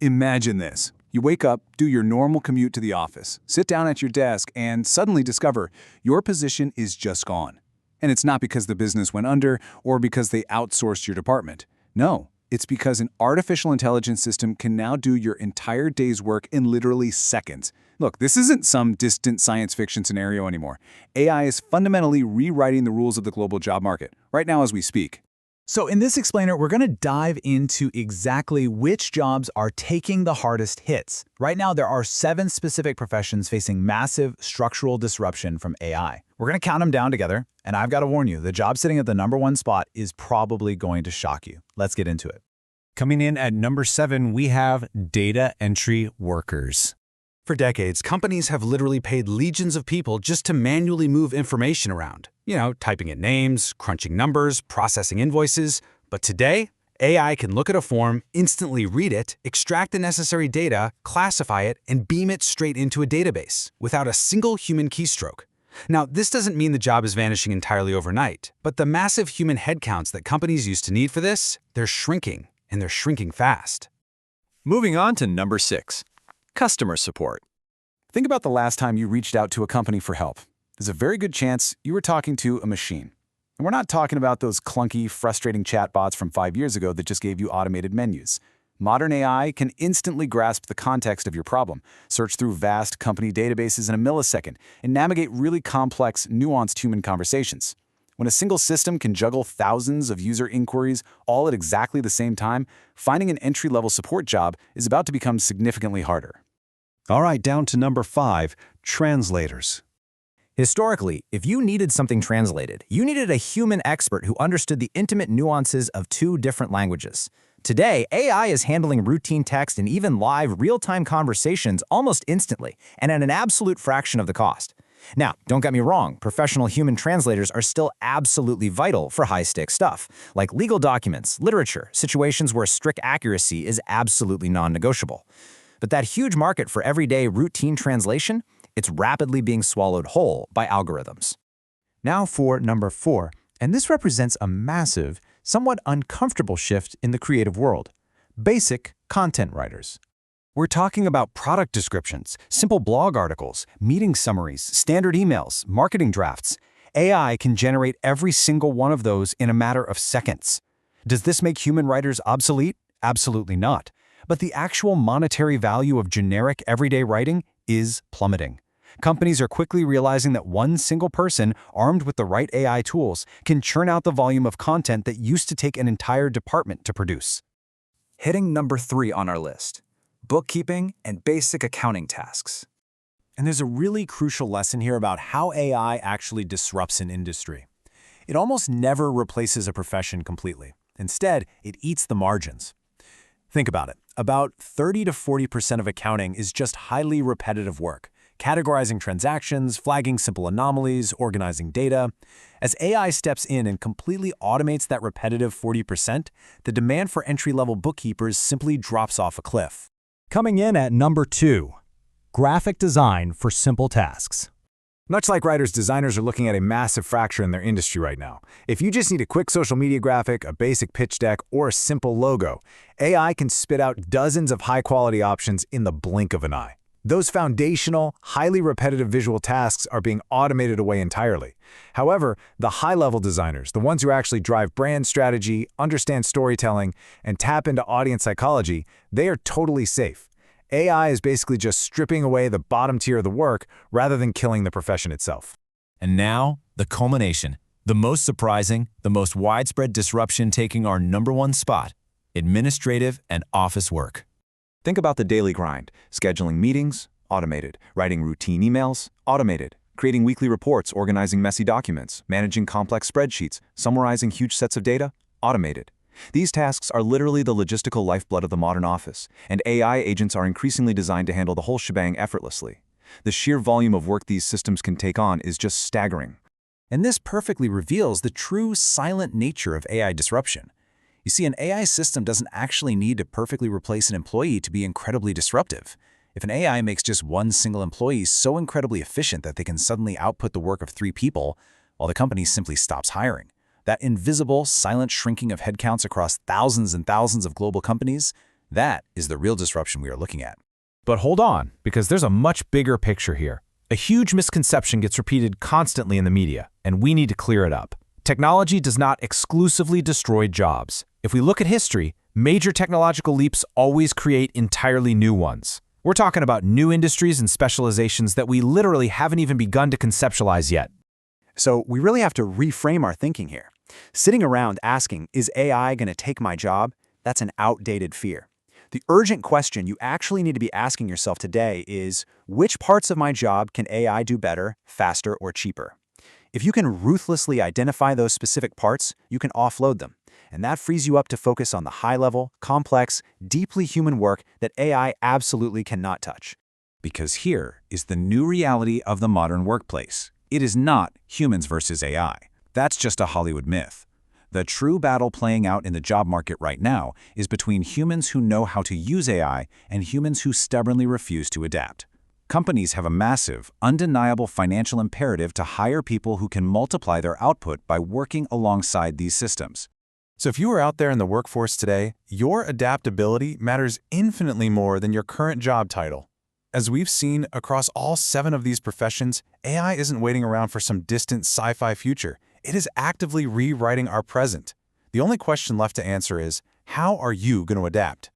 Imagine this. You wake up, do your normal commute to the office, sit down at your desk, and suddenly discover your position is just gone. And it's not because the business went under or because they outsourced your department. No, it's because an artificial intelligence system can now do your entire day's work in literally seconds. Look, this isn't some distant science fiction scenario anymore. AI is fundamentally rewriting the rules of the global job market, right now as we speak. So in this explainer, we're going to dive into exactly which jobs are taking the hardest hits. Right now, there are 7 specific professions facing massive structural disruption from AI. We're going to count them down together, and I've got to warn you, the job sitting at the #1 spot is probably going to shock you. Let's get into it. Coming in at number 7, we have data entry workers. For decades, companies have literally paid legions of people just to manually move information around. Typing in names, crunching numbers, processing invoices. But today, AI can look at a form, instantly read it, extract the necessary data, classify it, and beam it straight into a database without a single human keystroke. Now, this doesn't mean the job is vanishing entirely overnight, but the massive human headcounts that companies used to need for this, they're shrinking, and they're shrinking fast. Moving on to number 6, customer support. Think about the last time you reached out to a company for help. There's a very good chance you were talking to a machine. And we're not talking about those clunky, frustrating chatbots from 5 years ago that just gave you automated menus. Modern AI can instantly grasp the context of your problem, search through vast company databases in a millisecond, and navigate really complex, nuanced human conversations. When a single system can juggle thousands of user inquiries all at exactly the same time, finding an entry-level support job is about to become significantly harder. All right, down to number 5, translators. Historically, if you needed something translated, you needed a human expert who understood the intimate nuances of 2 different languages. Today, AI is handling routine text and even live real-time conversations almost instantly and at an absolute fraction of the cost. Now, don't get me wrong, professional human translators are still absolutely vital for high-stakes stuff, like legal documents, literature, situations where strict accuracy is absolutely non-negotiable. But that huge market for everyday routine translation, it's rapidly being swallowed whole by algorithms. Now for number 4, and this represents a massive, somewhat uncomfortable shift in the creative world: basic content writers. We're talking about product descriptions, simple blog articles, meeting summaries, standard emails, marketing drafts. AI can generate every single one of those in a matter of seconds. Does this make human writers obsolete? Absolutely not. But the actual monetary value of generic everyday writing is plummeting. Companies are quickly realizing that one single person, armed with the right AI tools, can churn out the volume of content that used to take an entire department to produce. Hitting number 3 on our list: bookkeeping and basic accounting tasks. And there's a really crucial lesson here about how AI actually disrupts an industry. It almost never replaces a profession completely. Instead, it eats the margins. Think about it. About 30 to 40% of accounting is just highly repetitive work, categorizing transactions, flagging simple anomalies, organizing data. As AI steps in and completely automates that repetitive 40%, the demand for entry-level bookkeepers simply drops off a cliff. Coming in at number 2, graphic design for simple tasks. Much like writers, designers are looking at a massive fracture in their industry right now. If you just need a quick social media graphic, a basic pitch deck, or a simple logo, AI can spit out dozens of high-quality options in the blink of an eye. Those foundational, highly repetitive visual tasks are being automated away entirely. However, the high-level designers, the ones who actually drive brand strategy, understand storytelling, and tap into audience psychology, they are totally safe. AI is basically just stripping away the bottom tier of the work rather than killing the profession itself. And now, the culmination, the most surprising, the most widespread disruption taking our #1 spot: administrative and office work. Think about the daily grind: scheduling meetings, automated; writing routine emails, automated; creating weekly reports, organizing messy documents, managing complex spreadsheets, summarizing huge sets of data, automated. These tasks are literally the logistical lifeblood of the modern office, and AI agents are increasingly designed to handle the whole shebang effortlessly. The sheer volume of work these systems can take on is just staggering. And this perfectly reveals the true silent nature of AI disruption. You see, an AI system doesn't actually need to perfectly replace an employee to be incredibly disruptive. If an AI makes just one single employee so incredibly efficient that they can suddenly output the work of 3 people, well, the company simply stops hiring. That invisible, silent shrinking of headcounts across thousands and thousands of global companies, That is the real disruption we are looking at. But hold on, because there's a much bigger picture here. A huge misconception gets repeated constantly in the media, and we need to clear it up. Technology does not exclusively destroy jobs. If we look at history, major technological leaps always create entirely new ones. We're talking about new industries and specializations that we literally haven't even begun to conceptualize yet. So we really have to reframe our thinking here. Sitting around asking, is AI going to take my job? That's an outdated fear. The urgent question you actually need to be asking yourself today is, which parts of my job can AI do better, faster, or cheaper? If you can ruthlessly identify those specific parts, you can offload them. And that frees you up to focus on the high-level, complex, deeply human work that AI absolutely cannot touch. Because here is the new reality of the modern workplace. It is not humans versus AI. That's just a Hollywood myth. The true battle playing out in the job market right now is between humans who know how to use AI and humans who stubbornly refuse to adapt. Companies have a massive, undeniable financial imperative to hire people who can multiply their output by working alongside these systems. So if you are out there in the workforce today, your adaptability matters infinitely more than your current job title. As we've seen across all 7 of these professions, AI isn't waiting around for some distant sci-fi future. It is actively rewriting our present. The only question left to answer is, how are you going to adapt?